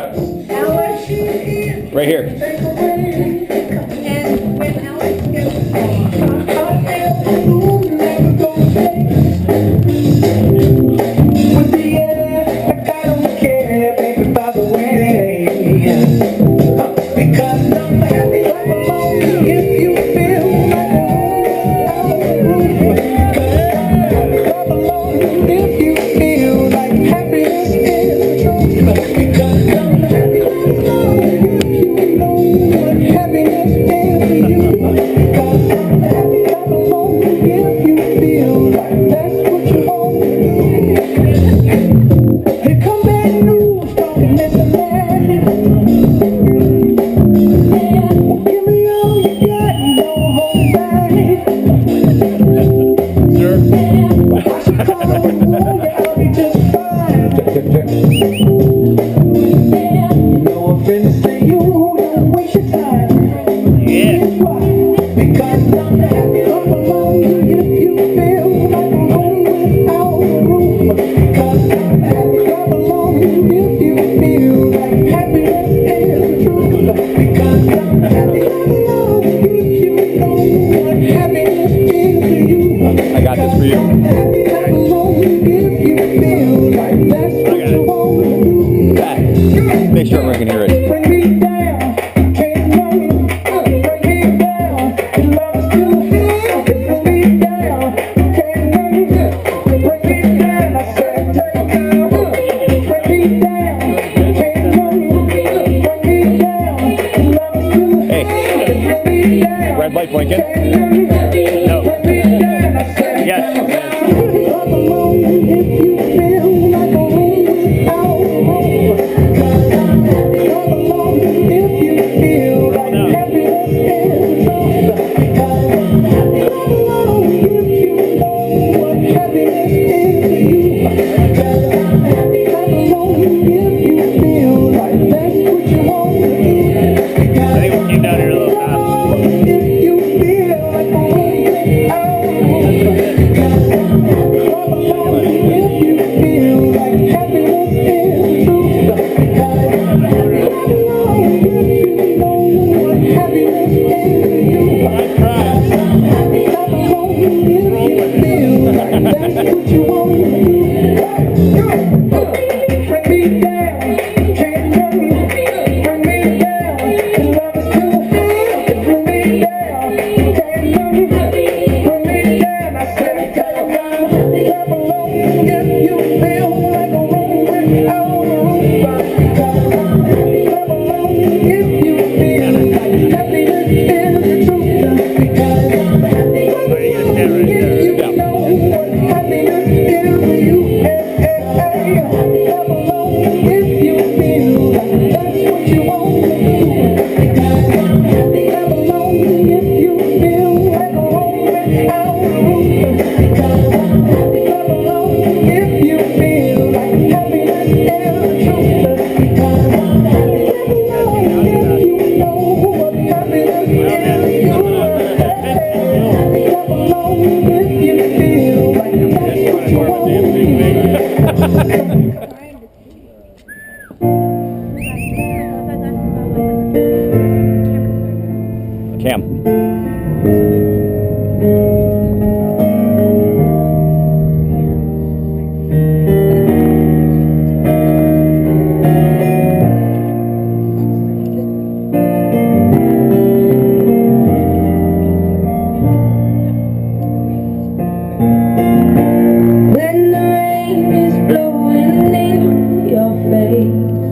Right here. And when Alex gets with the air, like I don't care, baby, by the way. Because I'm happy I'm alone if you feel like I'm alone if you feel like happiness is the truth. Because I'm happy I'm alone if you know what happiness is to you. Because I'm happy I'm alone if you feel like that's what you want to do. Here come bad news, talking at the man. Give me all you got, don't hold back. I should call on the warrior, I'll be just fine. No offense to you, don't waste your time. Here's why. Because I'm happy I'm alone if you feel like a room without a roof. Because I'm happy I'm alone if you feel like happiness is the truth. Because I'm happy I'm alone if you know what happiness is to you. I got this for you. I'm happy I'm alone if you feel like that's what you want to do. Back. Make sure everyone can hear it. Bring me down, can't know. Bring me down, love is too hard. Bring me down, can't know. Bring me down, I said take down. Bring me down, can't know. Bring me down, love is too hard. Hey. Bring me down, Red light blinking. no. Bring me down, I said Yes. I'm alone if you feel like a room without a roof. I'm alone if you feel like happiness is the truth. I'm alone if you know what happiness is to you. I'm alone if you feel like that's what you want to do. I think we came down here a little fast. If you feel like a room without a roof. I'm alone if you feel like happiness is the truth. I'm alone if you know what happiness is to you. I'm alone if you feel like that's what you want to do. Bring me down, can't know. Bring me down, love is too hard. Bring me down, can't know. Bring me down, I said come down. Clap along if you feel like a room without a roof. Clap along if you feel like happiness is the truth. Because I'm happy if you know what happiness is to you. Clap along if you feel like that's what you want to do. Clap along if you feel like a room without a roof. Clap along if you feel like happiness is the truth. Clap along if you know what happiness is to you. Clap along if you feel like that's what you want to do. Cam. when the rain is blowing in your face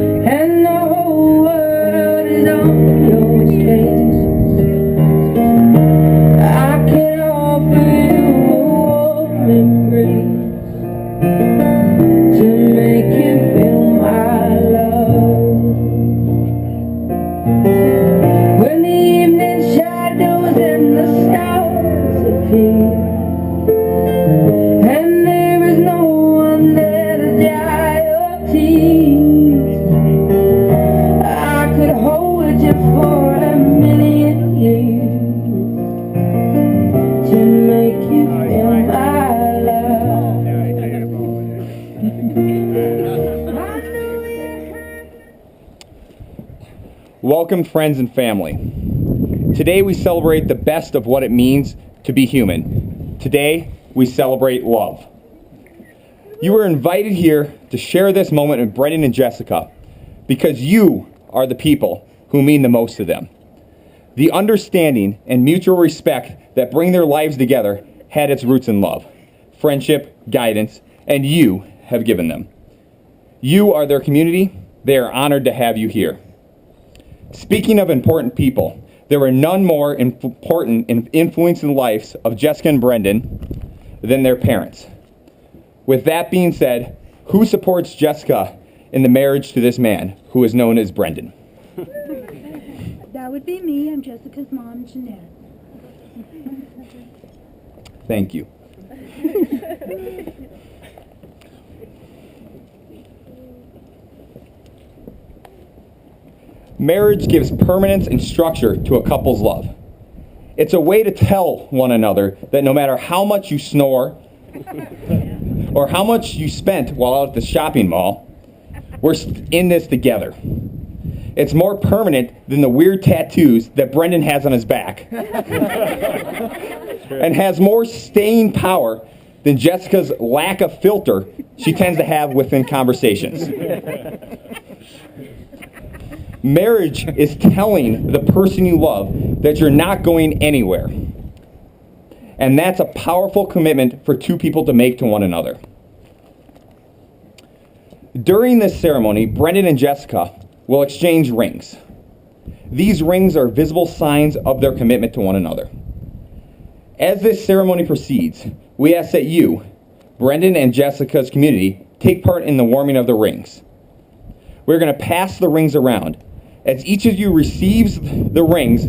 and the whole world is on your case, I can offer you a warm embrace to make you feel my love. When the evening shadows and the stars appear, and there is no one there to dry your tears, Welcome, friends and family. Today we celebrate the best of what it means to be human. Today we celebrate love. You were invited here to share this moment with Brendon and Jessica because you are the people who mean the most to them. The understanding and mutual respect that bring their lives together had its roots in love, friendship, guidance, and you have given them. You are their community. They are honored to have you here. Speaking of important people, there were none more important in influencing the lives of Jessica and Brendon than their parents. With that being said, who supports Jessica in the marriage to this man who is known as Brendon? That would be me. I'm Jessica's mom, Jeanette. Thank you. Marriage gives permanence and structure to a couple's love. It's a way to tell one another that no matter how much you snore or how much you spent while out at the shopping mall, we're in this together. It's more permanent than the weird tattoos that Brendon has on his back and has more staying power than Jessica's lack of filter she tends to have within conversations. Marriage is telling the person you love that you're not going anywhere. And that's a powerful commitment for two people to make to one another. During this ceremony, Brendon and Jessica will exchange rings. These rings are visible signs of their commitment to one another. As this ceremony proceeds, we ask that you, Brendon and Jessica's community, take part in the warming of the rings. We're going to pass the rings around. As each of you receives the rings,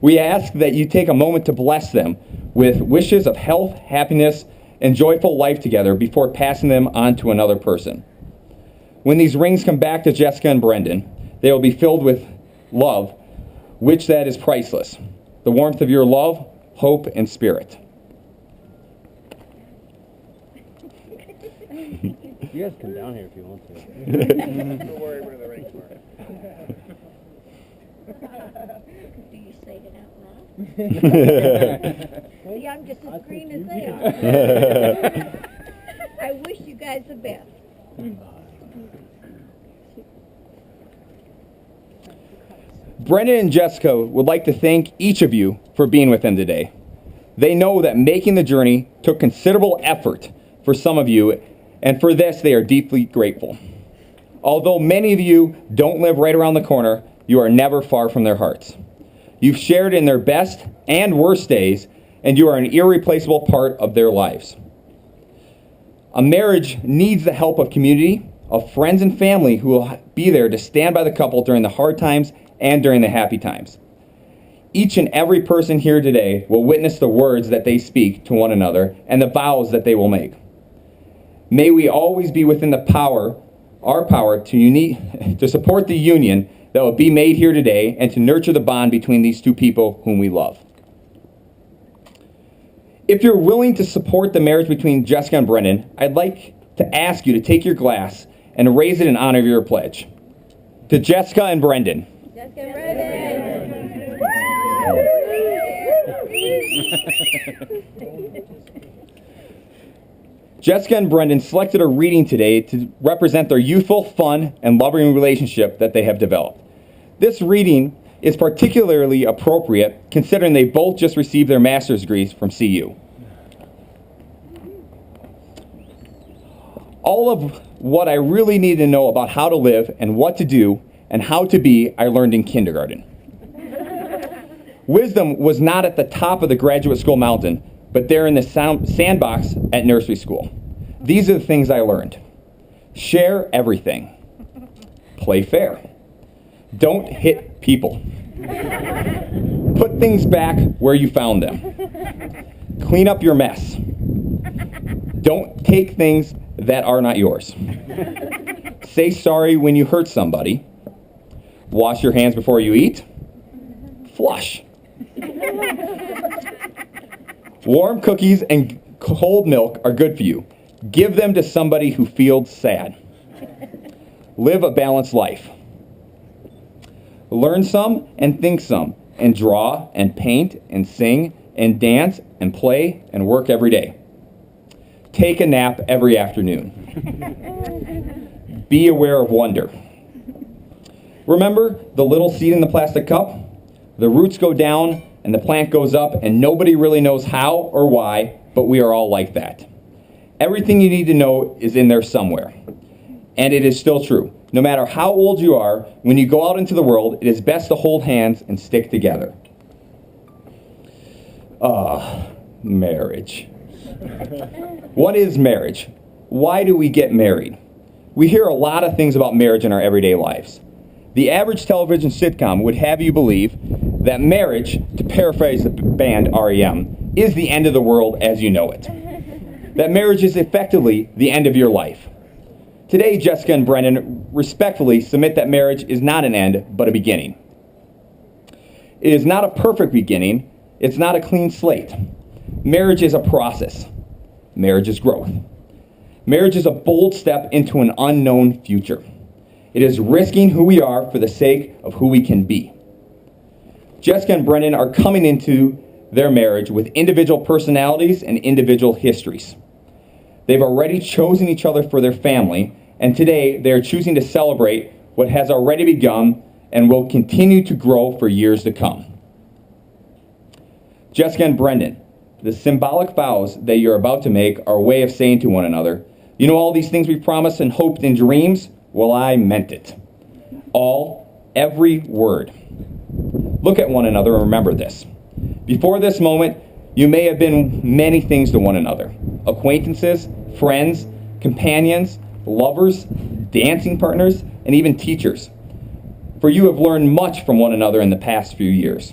we ask that you take a moment to bless them with wishes of health, happiness, and joyful life together before passing them on to another person. When these rings come back to Jessica and Brendon, they will be filled with love, which that is priceless. The warmth of your love, hope, and spirit. You guys come down here if you want to. Don't worry where the rings are. Do you say it out loud? See, I'm just as green as they are. I wish you guys the best. Brendon and Jessica would like to thank each of you for being with them today. They know that making the journey took considerable effort for some of you, and for this they are deeply grateful. Although many of you don't live right around the corner, you are never far from their hearts. You've shared in their best and worst days, and you are an irreplaceable part of their lives. A marriage needs the help of community, of friends and family who will be there to stand by the couple during the hard times and during the happy times. Each and every person here today will witness the words that they speak to one another and the vows that they will make. May we always be within our power to support the union that will be made here today and to nurture the bond between these two people whom we love. If you're willing to support the marriage between Jessica and Brendon, I'd like to ask you to take your glass and raise it in honor of your pledge. To Jessica and Brendon. Jessica and Brendon. Jessica and Brendon selected a reading today to represent their youthful, fun, and loving relationship that they have developed. This reading is particularly appropriate considering they both just received their master's degrees from CU. All of what I really need to know about how to live and what to do and how to be, I learned in kindergarten. Wisdom was not at the top of the graduate school mountain, but there in the sandbox at nursery school. These are the things I learned. Share everything. Play fair. Don't hit people. Put things back where you found them. Clean up your mess. Don't take things that are not yours. Say sorry when you hurt somebody. Wash your hands before you eat. Flush. Warm cookies and cold milk are good for you. Give them to somebody who feels sad. Live a balanced life. Learn some and think some, and draw and paint and sing and dance and play and work every day. Take a nap every afternoon. Be aware of wonder. Remember the little seed in the plastic cup? The roots go down and the plant goes up, and nobody really knows how or why, but we are all like that. Everything you need to know is in there somewhere. And it is still true. No matter how old you are, when you go out into the world, it is best to hold hands and stick together. Marriage. What is marriage? Why do we get married? We hear a lot of things about marriage in our everyday lives. The average television sitcom would have you believe that marriage, to paraphrase the band REM, is the end of the world as you know it. That marriage is effectively the end of your life. Today, Jessica and Brendon respectfully submit that marriage is not an end, but a beginning. It is not a perfect beginning. It's not a clean slate. Marriage is a process. Marriage is growth. Marriage is a bold step into an unknown future. It is risking who we are for the sake of who we can be. Jessica and Brendon are coming into their marriage with individual personalities and individual histories. They've already chosen each other for their family, and today they are choosing to celebrate what has already begun and will continue to grow for years to come. Jessica and Brendon, the symbolic vows that you're about to make are a way of saying to one another, you know all these things we promised and hoped in dreams? Well, I meant it. Every word. Look at one another and remember this. Before this moment, you may have been many things to one another. Acquaintances, friends, companions, lovers, dancing partners, and even teachers. For you have learned much from one another in the past few years.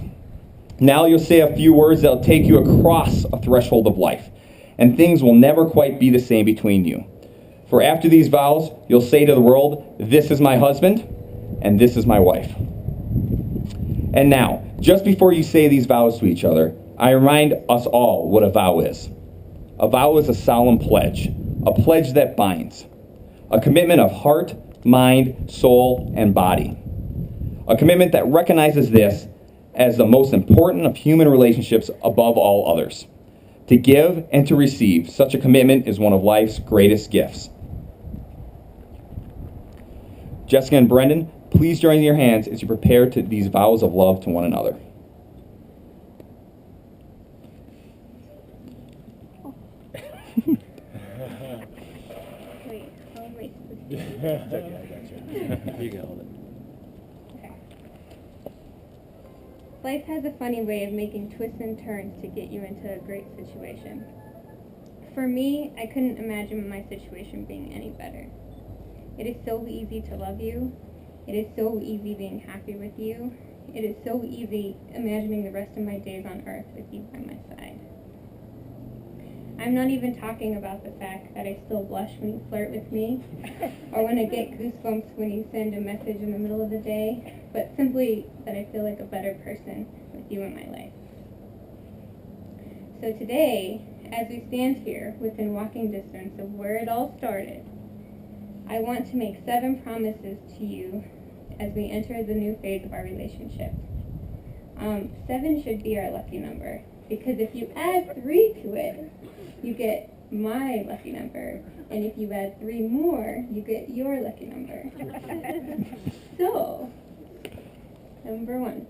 Now you'll say a few words that will take you across a threshold of life, and things will never quite be the same between you. For after these vows, you'll say to the world, this is my husband, and this is my wife. And now, just before you say these vows to each other, I remind us all what a vow is. A vow is a solemn pledge, a pledge that binds, a commitment of heart, mind, soul, and body. A commitment that recognizes this as the most important of human relationships above all others. To give and to receive such a commitment is one of life's greatest gifts. Jessica and Brendon, please join your hands as you prepare to these vows of love to one another. Wait, I'll wait. It's okay, I got you. You can hold it. Life has a funny way of making twists and turns to get you into a great situation. For me, I couldn't imagine my situation being any better. It is so easy to love you. It is so easy being happy with you. It is so easy imagining the rest of my days on earth with you by my side. I'm not even talking about the fact that I still blush when you flirt with me, or when I get goosebumps when you send a message in the middle of the day, but simply that I feel like a better person with you in my life. So today, as we stand here within walking distance of where it all started, I want to make 7 promises to you as we enter the new phase of our relationship. 7 should be our lucky number, because if you add 3 to it, you get my lucky number, and if you add 3 more, you get your lucky number. So, number 1.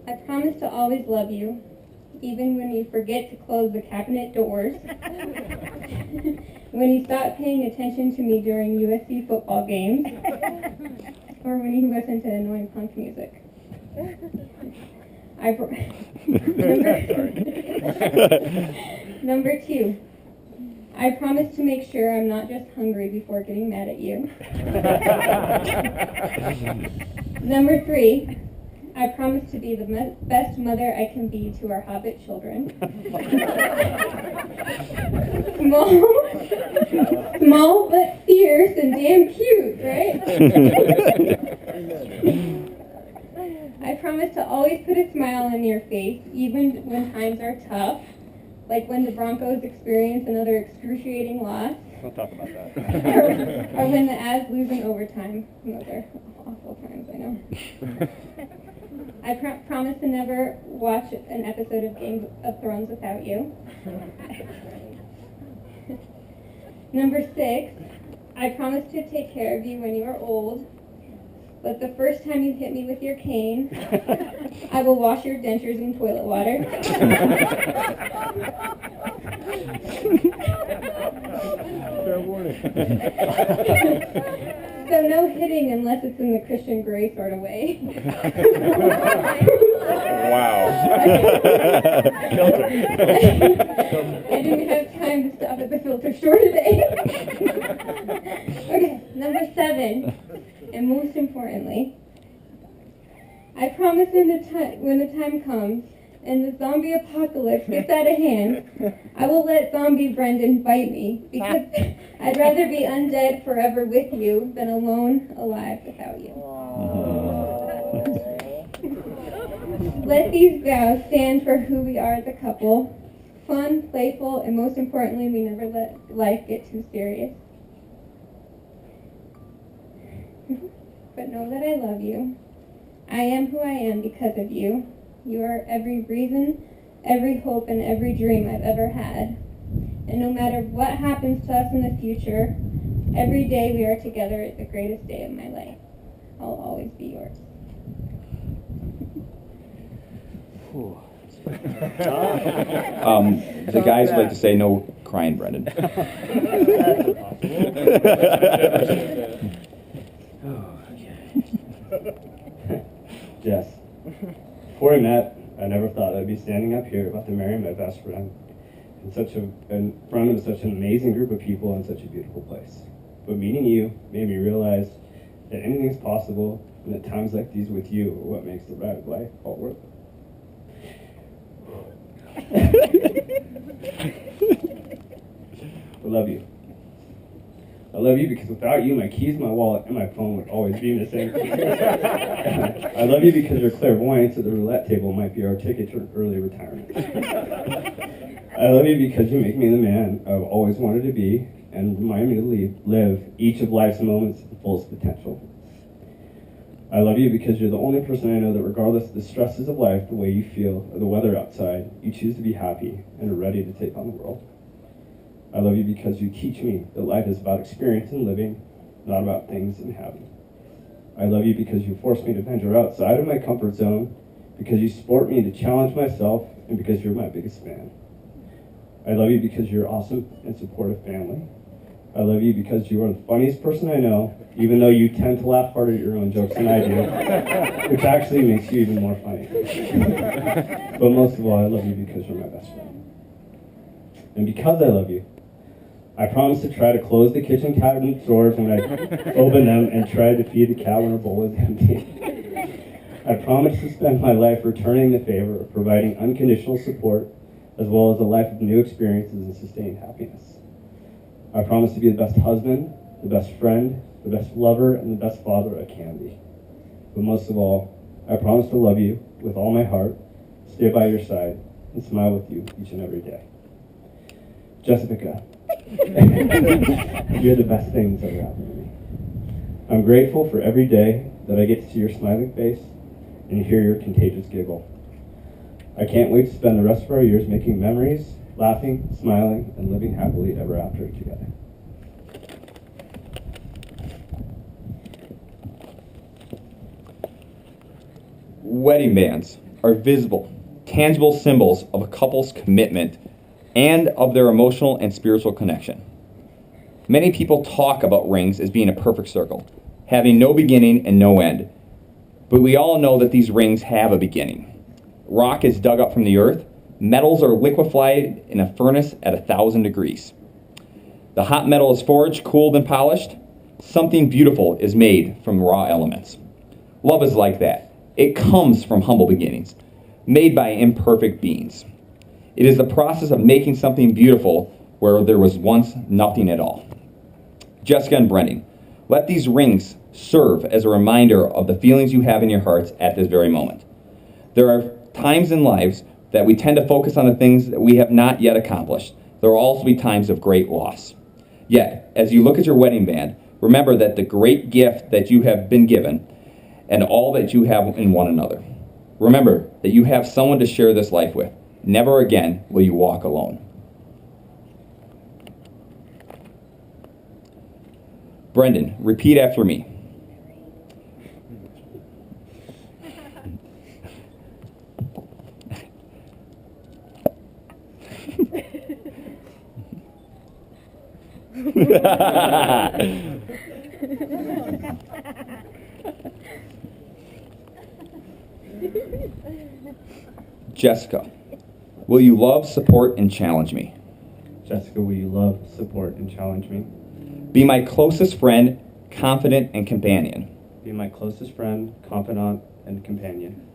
I promise to always love you, even when you forget to close the cabinet doors, when you stop paying attention to me during USC football games, or when you listen to annoying punk music. Number 2, I promise to make sure I'm not just hungry before getting mad at you. Number 3, I promise to be the best mother I can be to our hobbit children. Small but fierce and damn cute, right? I promise to always put a smile on your face, even when times are tough, like when the Broncos experience another excruciating loss. Don't talk about that. or when the Avs lose in overtime. Another awful time. No. I promise to never watch an episode of Game of Thrones without you. Number 6, I promise to take care of you when you are old. But the first time you hit me with your cane, I will wash your dentures in toilet water. Fair warning. So no hitting unless it's in the Christian Grey sort of way. Wow. I didn't have time to stop at the filter store today. Okay, number 7, and most importantly, I promise when the time comes and the zombie apocalypse gets out of hand, I will let zombie Brendon bite me because I'd rather be undead forever with you than alone alive without you. Let these vows stand for who we are as a couple. Fun, playful, and most importantly, we never let life get too serious. But know that I love you. I am who I am because of you. You are every reason, every hope, and every dream I've ever had. And no matter what happens to us in the future, every day we are together is the greatest day of my life. I'll always be yours. The guys like to say no crying, Brendon. Jess, before we met, I never thought I'd be standing up here about to marry my best friend in front of such an amazing group of people in such a beautiful place. But meeting you made me realize that anything's possible, and that times like these with you are what makes the ride of life all worth it. I love you. I love you because without you, my keys, my wallet, and my phone would always be missing. I love you because your clairvoyance at the roulette table might be our ticket to early retirement. I love you because you make me the man I've always wanted to be and remind me to live each of life's moments to the fullest potential. I love you because you're the only person I know that regardless of the stresses of life, the way you feel, or the weather outside, you choose to be happy and are ready to take on the world. I love you because you teach me that life is about experience and living, not about things and having. I love you because you force me to venture outside of my comfort zone, because you support me to challenge myself, and because you're my biggest fan. I love you because you're awesome and supportive family. I love you because you are the funniest person I know, even though you tend to laugh harder at your own jokes than I do, which actually makes you even more funny. But most of all, I love you because you're my best friend. And because I love you, I promise to try to close the kitchen cabinet drawers when I open them and try to feed the cat when her bowl is empty. I promise to spend my life returning the favor of providing unconditional support, as well as a life of new experiences and sustained happiness. I promise to be the best husband, the best friend, the best lover, and the best father I can be. But most of all, I promise to love you with all my heart, stay by your side, and smile with you each and every day. Jessica, you're the best thing that's ever happened to me. I'm grateful for every day that I get to see your smiling face and hear your contagious giggle. I can't wait to spend the rest of our years making memories, laughing, smiling, and living happily ever after together. Wedding bands are visible, tangible symbols of a couple's commitment and of their emotional and spiritual connection. Many people talk about rings as being a perfect circle, having no beginning and no end. But we all know that these rings have a beginning. Rock is dug up from the earth. Metals are liquefied in a furnace at 1,000 degrees. The hot metal is forged, cooled, and polished. Something beautiful is made from raw elements. Love is like that. It comes from humble beginnings, made by imperfect beings. It is the process of making something beautiful where there was once nothing at all. Jessica and Brendon, let these rings serve as a reminder of the feelings you have in your hearts at this very moment. There are times in lives that we tend to focus on the things that we have not yet accomplished. There will also be times of great loss. Yet, as you look at your wedding band, remember that the great gift that you have been given and all that you have in one another. Remember that you have someone to share this life with. Never again will you walk alone. Brendon, repeat after me. Jessica, will you love, support, and challenge me? Jessica, will you love, support, and challenge me? Be my closest friend, confidant, and companion. Be my closest friend, confidant, and companion.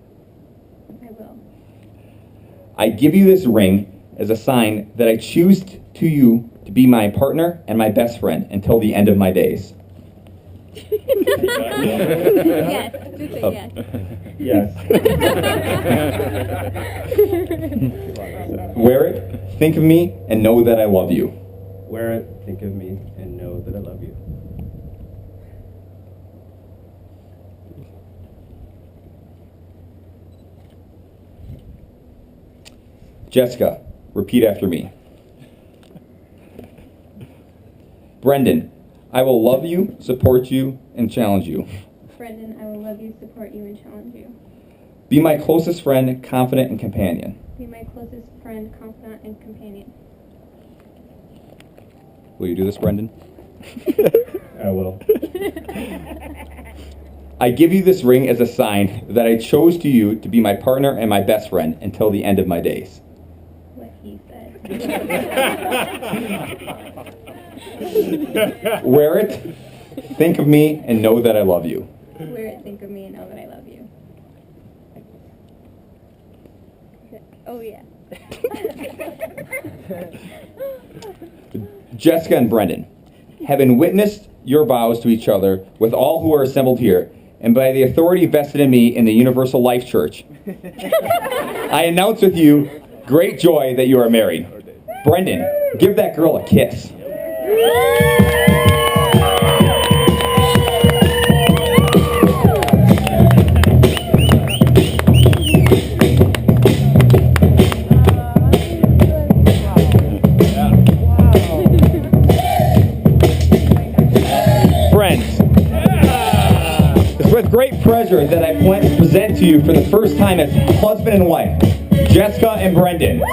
I will. I give you this ring as a sign that I choose to you to be my partner and my best friend until the end of my days. Yes, just say yes. Yes. Wear it, think of me, and know that I love you. Wear it, think of me, and know that I love you. Jessica, repeat after me. Brendon, I will love you, support you, and challenge you. Brendon, I will love you, support you, and challenge you. Be my closest friend, confidant, and companion. Be my closest friend, confidant, and companion. Will you do this, Brendon? I will. I give you this ring as a sign that I chose to you to be my partner and my best friend until the end of my days. What he said. Wear it, think of me, and know that I love you. Wear it, think of me, and know that I love you. Oh, yeah. Jessica and Brendon, having witnessed your vows to each other with all who are assembled here, and by the authority vested in me in the Universal Life Church, I announce with you great joy that you are married. Brendon, give that girl a kiss. Friends, it's with great pleasure that I present to you for the first time as husband and wife, Jessica and Brendon.